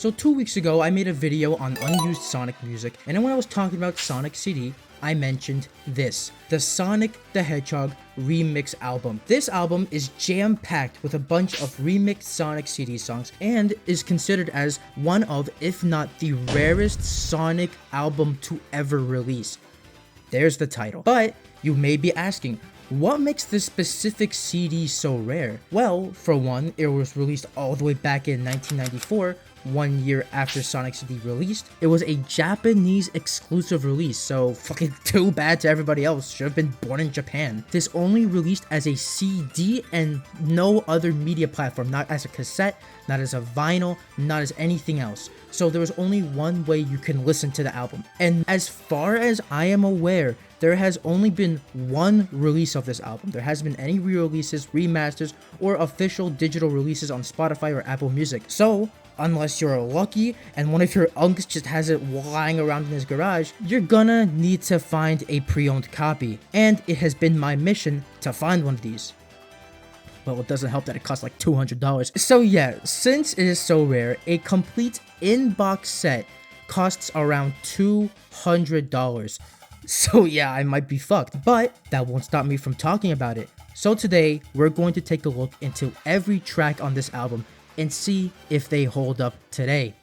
So 2 weeks ago, I made a video on unused Sonic music, and then when I was talking about Sonic CD, I mentioned this, the Sonic the Hedgehog remix album. This album is jam-packed with a bunch of remixed Sonic CD songs and is considered as one of, if not the rarest Sonic album to ever release. There's the title. But you may be asking, what makes this specific CD so rare? Well, for one, it was released all the way back in 1994, 1 year after Sonic CD released. It was a Japanese exclusive release, so fucking too bad to everybody else. Should have been born in Japan. This only released as a CD and no other media platform, not as a cassette, not as a vinyl, not as anything else. So there was only one way you can listen to the album. And as far as I am aware, there has only been one release of this album. There hasn't been any re-releases, remasters, or official digital releases on Spotify or Apple Music. So, unless you're lucky and one of your unks just has it lying around in his garage, you're gonna need to find a pre-owned copy. And it has been my mission to find one of these. Well, it doesn't help that it costs like $200. So yeah, since it is so rare, a complete in-box set costs around $200. So yeah, I might be fucked, but that won't stop me from talking about it. So today, we're going to take a look into every track on this album and see if they hold up today.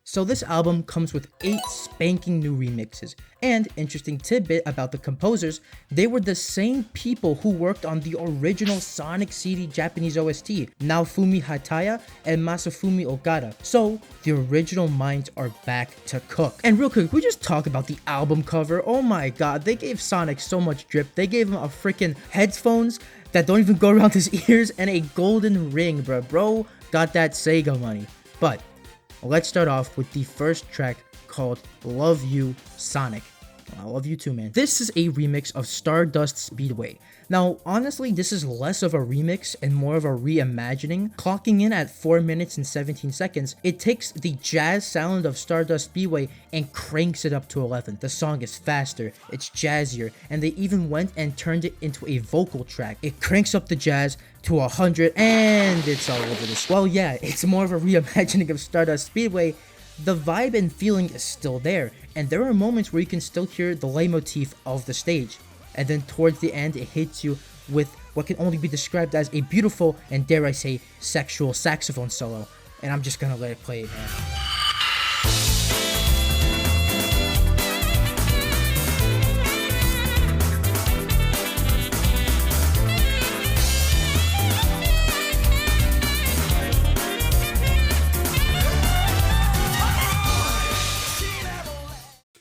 So this album comes with 8 spanking new remixes, and interesting tidbit about the composers, they were the same people who worked on the original Sonic CD Japanese OST, Naofumi Hataya and Masafumi Okada. So the original minds are back to cook. And real quick, we just talk about the album cover. Oh my god, they gave Sonic so much drip. They gave him a freaking headphones that don't even go around his ears and a golden ring, bro got that Sega money. But let's start off with the first track called Love You Sonic. I love you too, man. This is a remix of Stardust Speedway. Now, honestly, this is less of a remix and more of a reimagining. Clocking in at 4 minutes and 17 seconds, it takes the jazz sound of Stardust Speedway and cranks it up to 11. The song is faster, it's jazzier, and they even went and turned it into a vocal track. It cranks up the jazz to 100 and it's all over this. Well, yeah, it's more of a reimagining of Stardust Speedway. The vibe and feeling is still there, and there are moments where you can still hear the leitmotif of the stage. And then towards the end, it hits you with what can only be described as a beautiful and, dare I say, sexual saxophone solo. And I'm just gonna let it play, man.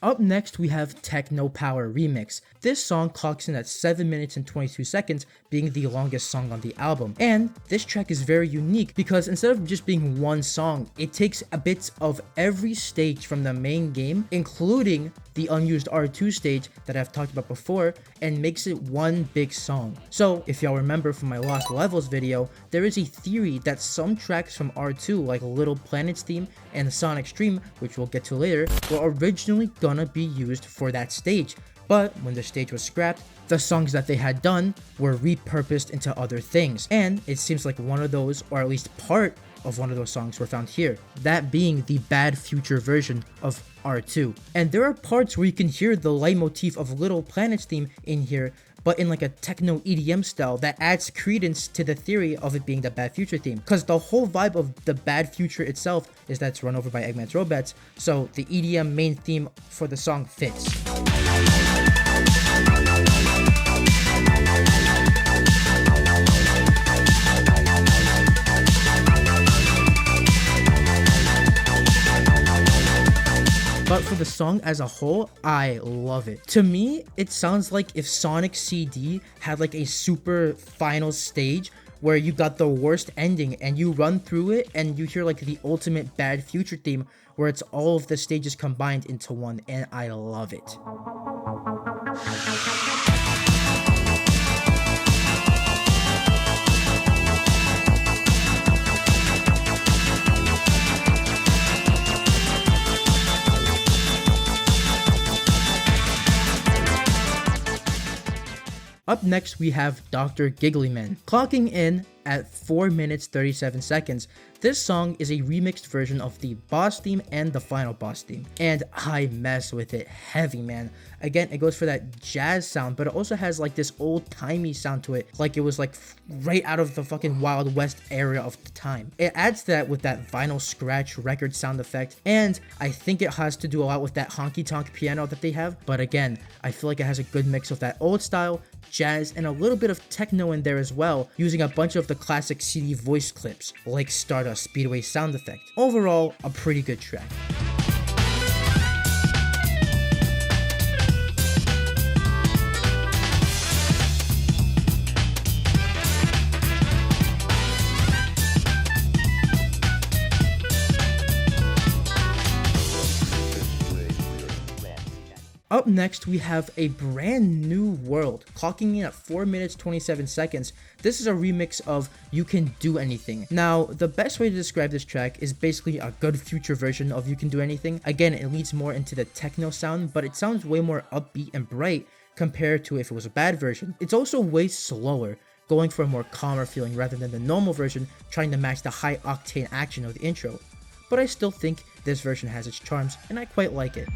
Up next, we have Techno Power Remix. This song clocks in at 7 minutes and 22 seconds, being the longest song on the album. And this track is very unique because instead of just being one song, it takes a bits of every stage from the main game, including the unused R2 stage that I've talked about before, and makes it one big song. So, if y'all remember from my Lost Levels video, there is a theory that some tracks from R2, like Little Planet's theme and the Sonic Stream, which we'll get to later, were originally gonna be used for that stage. But when the stage was scrapped, the songs that they had done were repurposed into other things. And it seems like one of those, or at least part of one of those songs, were found here. That being the Bad Future version of R2. And there are parts where you can hear the leitmotif of Little Planet's theme in here, but in like a techno EDM style that adds credence to the theory of it being the Bad Future theme. Because the whole vibe of the Bad Future itself is that it's run over by Eggman's robots, so the EDM main theme for the song fits. But for the song as a whole, I love it. To me, it sounds like if Sonic CD had like a super final stage where you got the worst ending and you run through it and you hear like the ultimate Bad Future theme where it's all of the stages combined into one, and I love it. Up next, we have Dr. Gigglymen. Clocking in at 4 minutes 37 seconds, This song is a remixed version of the boss theme and the final boss theme, and I mess with it heavy, man. Again, it goes for that jazz sound, but it also has like this old-timey sound to it, like it was like right out of the fucking Wild West area of the time. It adds that with that vinyl scratch record sound effect, and I think it has to do a lot with that honky-tonk piano that they have, but again, I feel like it has a good mix of that old style, jazz, and a little bit of techno in there as well, using a bunch of the classic CD voice clips, like Stardust Speedway sound effect. Overall, a pretty good track. Up next, we have a brand new world, clocking in at 4 minutes 27 seconds. This is a remix of You Can Do Anything. Now, the best way to describe this track is basically a good future version of You Can Do Anything. Again, it leads more into the techno sound, but it sounds way more upbeat and bright compared to if it was a bad version. It's also way slower, going for a more calmer feeling rather than the normal version trying to match the high octane action of the intro. But I still think this version has its charms, and I quite like it.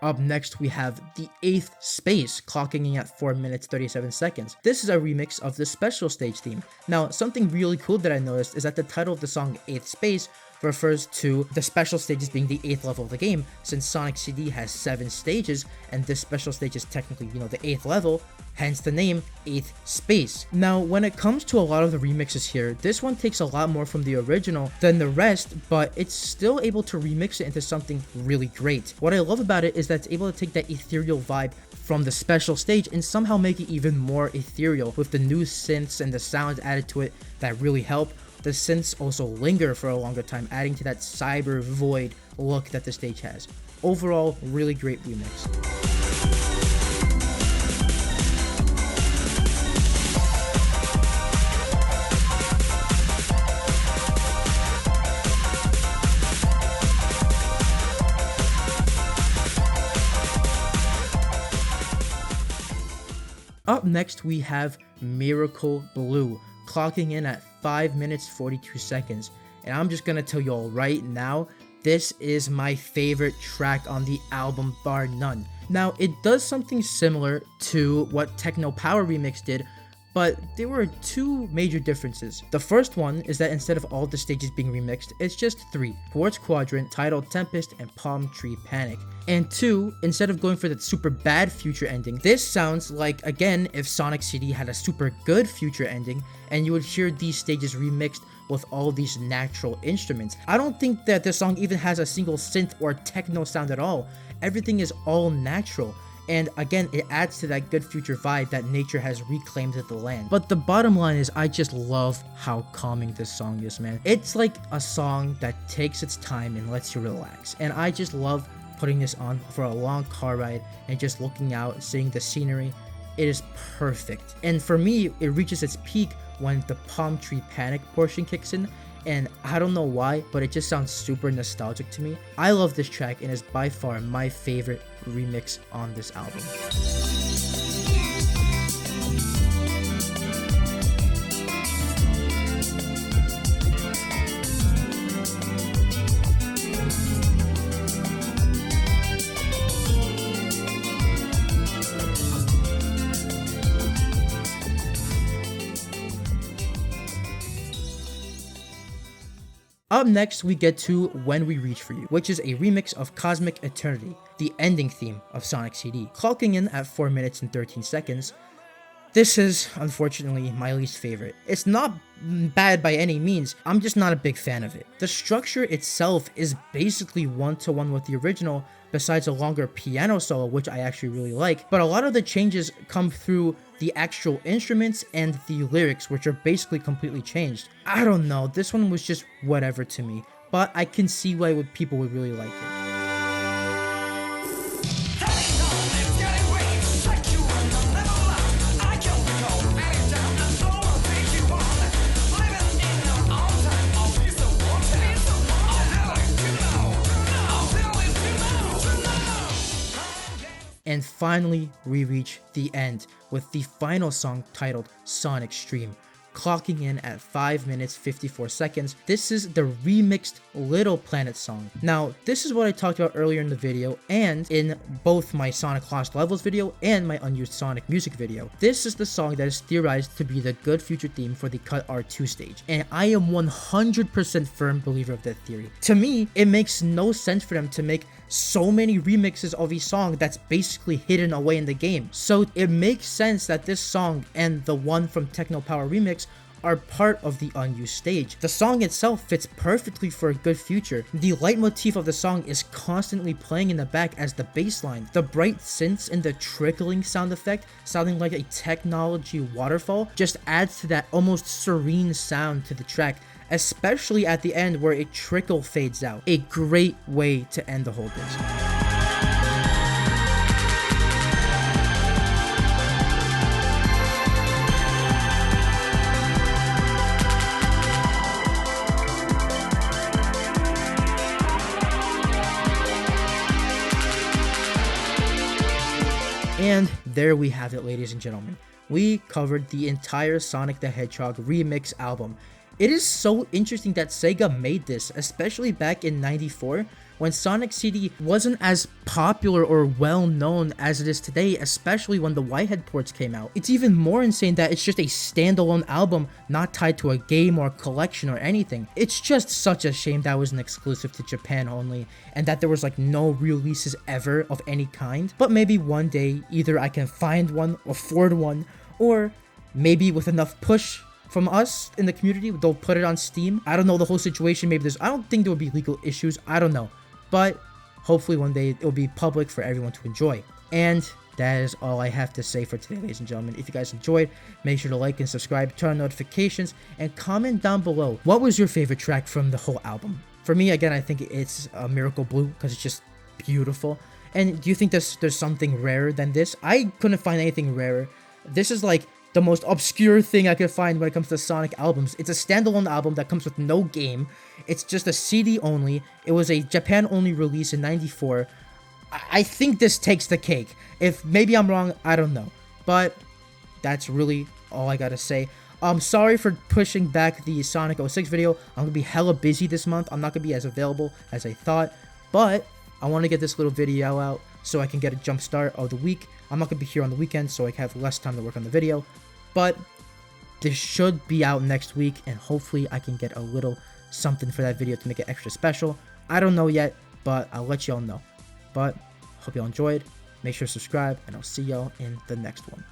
Up next, we have the 8th Space, clocking in at 4 minutes 37 seconds. This is a remix of the special stage theme. Now, something really cool that I noticed is that the title of the song 8th Space refers to the special stages being the 8th level of the game, since Sonic CD has 7 stages, and this special stage is technically, the 8th level, hence the name 8th Space. Now, when it comes to a lot of the remixes here, this one takes a lot more from the original than the rest, but it's still able to remix it into something really great. What I love about it is that it's able to take that ethereal vibe from the special stage and somehow make it even more ethereal with the new synths and the sounds added to it that really help. The synths also linger for a longer time, adding to that cyber void look that the stage has. Overall, really great remix. Up next, we have Miracle Blue, clocking in at 5 minutes 42 seconds. And I'm just gonna tell you all right now, this is my favorite track on the album, bar none. Now, it does something similar to what Techno Power Remix did, but there were 2 major differences. The first one is that instead of all the stages being remixed, it's just 3: Quartz Quadrant, Tidal Tempest, and Palm Tree Panic. And 2, instead of going for that super bad future ending, this sounds like, again, if Sonic CD had a super good future ending, and you would hear these stages remixed with all these natural instruments. I don't think that this song even has a single synth or techno sound at all. Everything is all natural. And again, it adds to that good future vibe that nature has reclaimed at the land. But the bottom line is, I just love how calming this song is, man. It's like a song that takes its time and lets you relax. And I just love putting this on for a long car ride and just looking out, seeing the scenery. It is perfect. And for me, it reaches its peak when the Palm Tree Panic portion kicks in. And I don't know why, but it just sounds super nostalgic to me. I love this track and is by far my favorite remix on this album. Up next, we get to When We Reach For You, which is a remix of Cosmic Eternity, the ending theme of Sonic CD, clocking in at 4 minutes and 13 seconds. This is, unfortunately, my least favorite. It's not bad by any means, I'm just not a big fan of it. The structure itself is basically one-to-one with the original, besides a longer piano solo, which I actually really like, but a lot of the changes come through the actual instruments and the lyrics, which are basically completely changed. I don't know, this one was just whatever to me, but I can see why people would really like it. And finally, we reach the end with the final song titled Sonic Stream, clocking in at 5 minutes 54 seconds. This is the remixed Little Planet song. Now, this is what I talked about earlier in the video and in both my Sonic Lost Levels video and my unused Sonic music video. This is the song that is theorized to be the good future theme for the Cut R2 stage, and I am 100% firm believer of that theory. To me, it makes no sense for them to make so many remixes of a song that's basically hidden away in the game. So it makes sense that this song and the one from Techno Power Remix are part of the unused stage. The song itself fits perfectly for a good future. The leitmotif of the song is constantly playing in the back as the bass line. The bright synths and the trickling sound effect, sounding like a technology waterfall, just adds to that almost serene sound to the track, especially at the end where a trickle fades out. A great way to end the whole disc. And there we have it, ladies and gentlemen. We covered the entire Sonic the Hedgehog remix album. It is so interesting that Sega made this, especially back in '94, when Sonic CD wasn't as popular or well known as it is today, especially when the Whitehead ports came out. It's even more insane that it's just a standalone album, not tied to a game or collection or anything. It's just such a shame that was an exclusive to Japan only, and that there was like no releases ever of any kind. But maybe one day, either I can find one, afford one, or maybe with enough push from us in the community, they'll put it on Steam. I don't know the whole situation. Maybe I don't think there will be legal issues. I don't know. But hopefully one day it will be public for everyone to enjoy. And that is all I have to say for today, ladies and gentlemen. If you guys enjoyed, make sure to like and subscribe, turn on notifications, and comment down below. What was your favorite track from the whole album? For me, again, I think it's Miracle Blue because it's just beautiful. And do you think there's something rarer than this? I couldn't find anything rarer. This is like the most obscure thing I could find when it comes to Sonic albums. It's a standalone album that comes with no game. It's just a CD only. It was a Japan only release in '94. I think this takes the cake. If maybe I'm wrong, I don't know. But that's really all I gotta say. Sorry for pushing back the Sonic 06 video. I'm gonna be hella busy this month. I'm not gonna be as available as I thought. But I want to get this little video out so I can get a jump start of the week. I'm not gonna be here on the weekend, so I have less time to work on the video. But this should be out next week, and hopefully I can get a little something for that video to make it extra special. I don't know yet, but I'll let y'all know. But hope y'all enjoyed. Make sure to subscribe, and I'll see y'all in the next one.